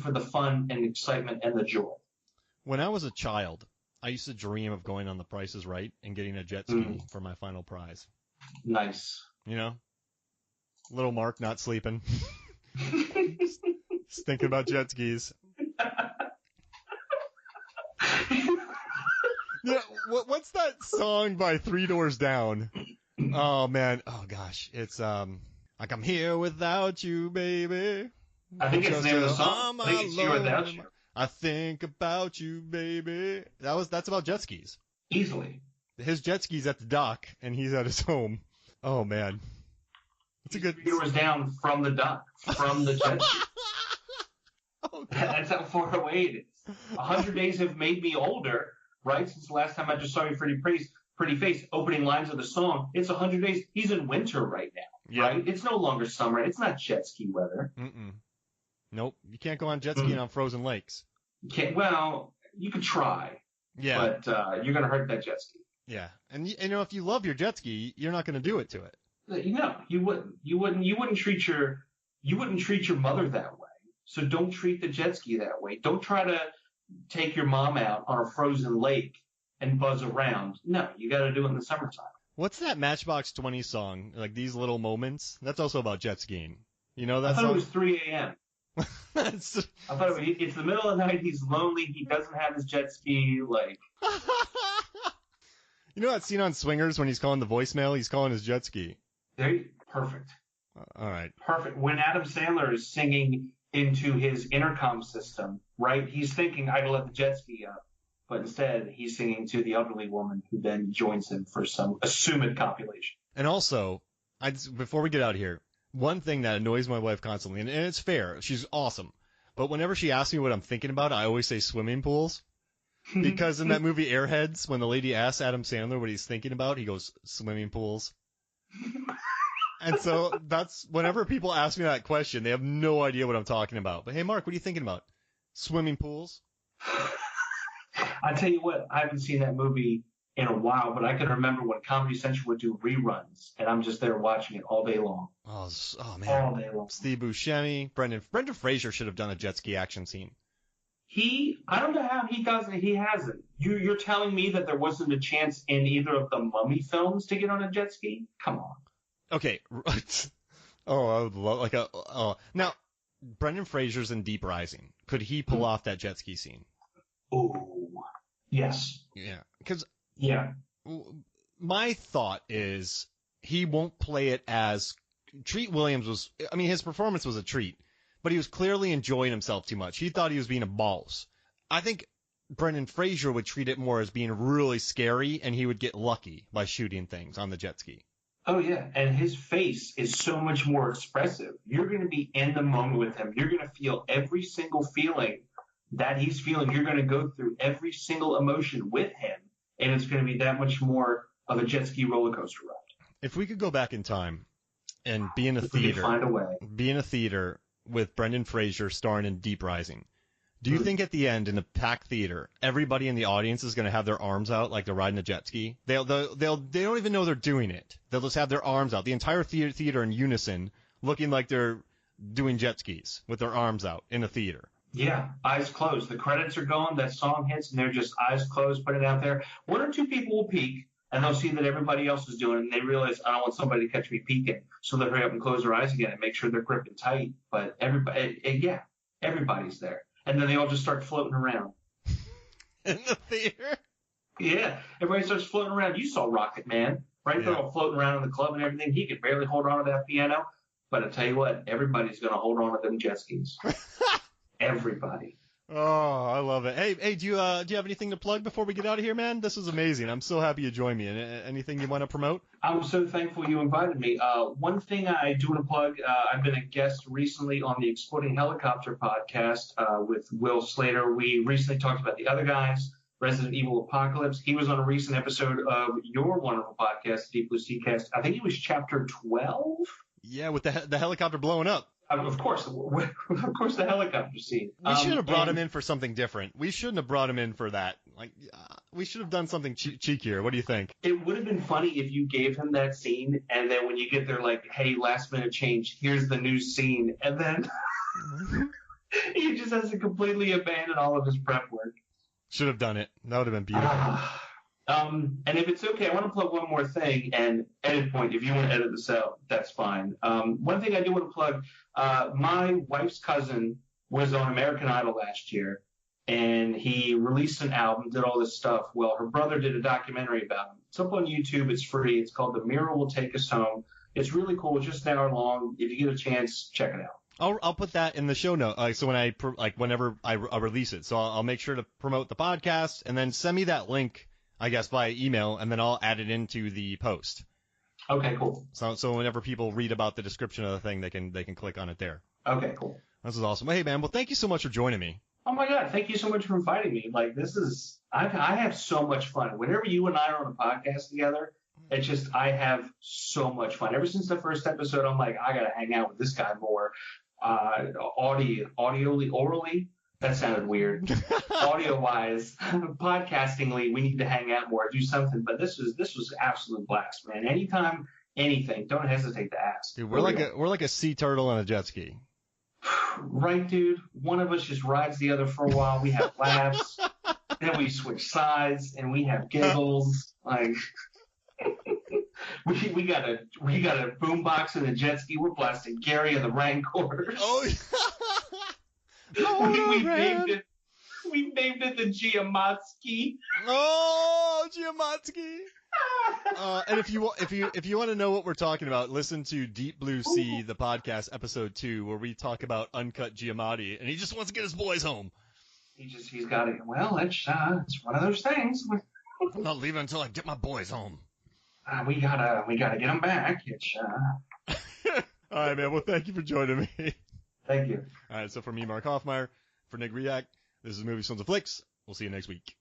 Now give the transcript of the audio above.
for the fun and excitement and the joy. When I was a child, I used to dream of going on The Price is Right and getting a jet ski for my final prize. Nice. You know? Little Mark not sleeping. Just thinking about jet skis. Yeah, what's that song by Three Doors Down? Oh, man. Oh, gosh. It's, like, I'm here without you, baby. I think it's the name of the song. I think it's Here Without You. I think about you, baby. That's about jet skis. Easily. His jet ski's at the dock, and he's at his home. Oh, man. It's a good... 3 doors down from the dock, from the jet ski. Oh, that's how far away it is. 100 days have made me older, right? Since the last time I just saw your pretty face, opening lines of the song. It's 100 days. He's in winter right now, right? It's no longer summer. It's not jet ski weather. Nope. You can't go on jet skiing on frozen lakes. You can't. Well, you could try. Yeah. But you're going to hurt that jet ski. Yeah. And, you know, if you love your jet ski, you're not going to do it to it. No, you wouldn't. You wouldn't treat your mother that way. So don't treat the jet ski that way. Don't try to take your mom out on a frozen lake and buzz around. No, you got to do it in the summertime. What's that Matchbox 20 song? Like These Little Moments? That's also about jet skiing. You know that song? I thought it was 3 a.m. I thought it's the middle of the night. He's lonely. He doesn't have his jet ski. Like, you know that scene on Swingers when he's calling the voicemail? He's calling his jet ski. Perfect. All right. Perfect. When Adam Sandler is singing into his intercom system, right? He's thinking, I can let the jet ski up. But instead, he's singing to the elderly woman who then joins him for some assumed copulation. And also, before we get out of here, one thing that annoys my wife constantly, and it's fair, she's awesome, but whenever she asks me what I'm thinking about, I always say swimming pools. Because in that movie Airheads, when the lady asks Adam Sandler what he's thinking about, he goes, swimming pools. And so that's, whenever people ask me that question, they have no idea what I'm talking about. But hey, Mark, what are you thinking about? Swimming pools? I tell you what, I haven't seen that movie in a while, but I can remember when Comedy Central would do reruns, and I'm just there watching it all day long. Oh man. All day long. Steve Buscemi, Brendan Fraser should have done a jet ski action scene. I don't know how he doesn't. He hasn't. You're telling me that there wasn't a chance in either of the Mummy films to get on a jet ski? Come on. Okay. I would love now, Brendan Fraser's in Deep Rising. Could he pull off that jet ski scene? Oh, yes. Yeah, because my thought is he won't play it as Treat Williams was. I mean, his performance was a treat, but he was clearly enjoying himself too much. He thought he was being a boss. I think Brendan Fraser would treat it more as being really scary, and he would get lucky by shooting things on the jet ski. Oh, yeah, and his face is so much more expressive. You're going to be in the moment with him. You're going to feel every single feeling that he's feeling. You're going to go through every single emotion with him, and it's going to be that much more of a jet ski roller coaster ride. If we could go back in time and be in a theater, find a way. Be in a theater with Brendan Fraser starring in Deep Rising, do you think at the end in a packed theater, everybody in the audience is going to have their arms out like they're riding a jet ski? They don't even know they're doing it. They'll just have their arms out. The entire theater in unison, looking like they're doing jet skis with their arms out in a theater. Yeah, eyes closed. The credits are going, that song hits, and they're just eyes closed, put it out there. One or two people will peek, and they'll see that everybody else is doing it, and they realize, I don't want somebody to catch me peeking. So they'll hurry up and close their eyes again and make sure they're gripping tight. But everybody's there. And then they all just start floating around. In the theater? Yeah, everybody starts floating around. You saw Rocket Man, right? Yeah. They're all floating around in the club and everything. He could barely hold on to that piano. But I tell you what, everybody's going to hold on to them jet skis. Everybody. Oh, I love it. Hey, do you have anything to plug before we get out of here, man? This is amazing. I'm so happy you joined me. Anything you want to promote? I'm so thankful you invited me. One thing I do want to plug, I've been a guest recently on the Exploding Helicopter podcast with Will Slater. We recently talked about The Other Guys, Resident Evil Apocalypse. He was on a recent episode of your wonderful podcast, Deep Blue Sea Cast. I think it was chapter 12. Yeah, with the helicopter blowing up. Of course, the helicopter scene. We should have brought him in for something different. We shouldn't have brought him in for that. We should have done something cheekier. What do you think? It would have been funny if you gave him that scene, and then when you get there, like, hey, last minute change, here's the new scene, and then He just has to completely abandon all of his prep work. Should have done it. That would have been beautiful. And if it's okay, I want to plug one more thing. And edit point, if you want to edit this out, that's fine. One thing I do want to plug, my wife's cousin was on American Idol last year, and he released an album, did all this stuff. Well, her brother did a documentary about him. It's up on YouTube. It's free. It's called The Mirror Will Take Us Home. It's really cool. It's just an hour long. If you get a chance, check it out. I'll put that in the show note. So when whenever I release it, so I'll make sure to promote the podcast and then send me that link, I guess, via email, and then I'll add it into the post. Okay, cool. So whenever people read about the description of the thing, they can click on it there. Okay, cool. This is awesome. Hey, man. Well, thank you so much for joining me. Oh my God, thank you so much for inviting me. Like, I have so much fun. Whenever you and I are on a podcast together, it's just, I have so much fun. Ever since the first episode, I'm like, I gotta hang out with this guy more. Orally, that sounded weird. Audio-wise, podcastingly, we need to hang out more, do something. But this was absolute blast, man. Anytime, anything, don't hesitate to ask. Dude, we're like a sea turtle on a jet ski. Right, dude. One of us just rides the other for a while. We have laughs, then we switch sides, and we have giggles. Like we got a boombox in the jet ski. We're blasting Gary and the Rancors. Oh, we named it the Giamatti. Oh, Giamatti. And if you want to know what we're talking about, listen to Deep Blue Sea, the podcast, episode 2, where we talk about Uncut Giamatti, and he just wants to get his boys home. He's got it. Well, it's one of those things. I'm not leaving until I get my boys home. We gotta get them back. It's All right, man. Well, thank you for joining me. Thank you. All right. So for me, Mark Hoffmeyer, for Nick Rehak, this is Movies, Films, and Flicks. We'll see you next week.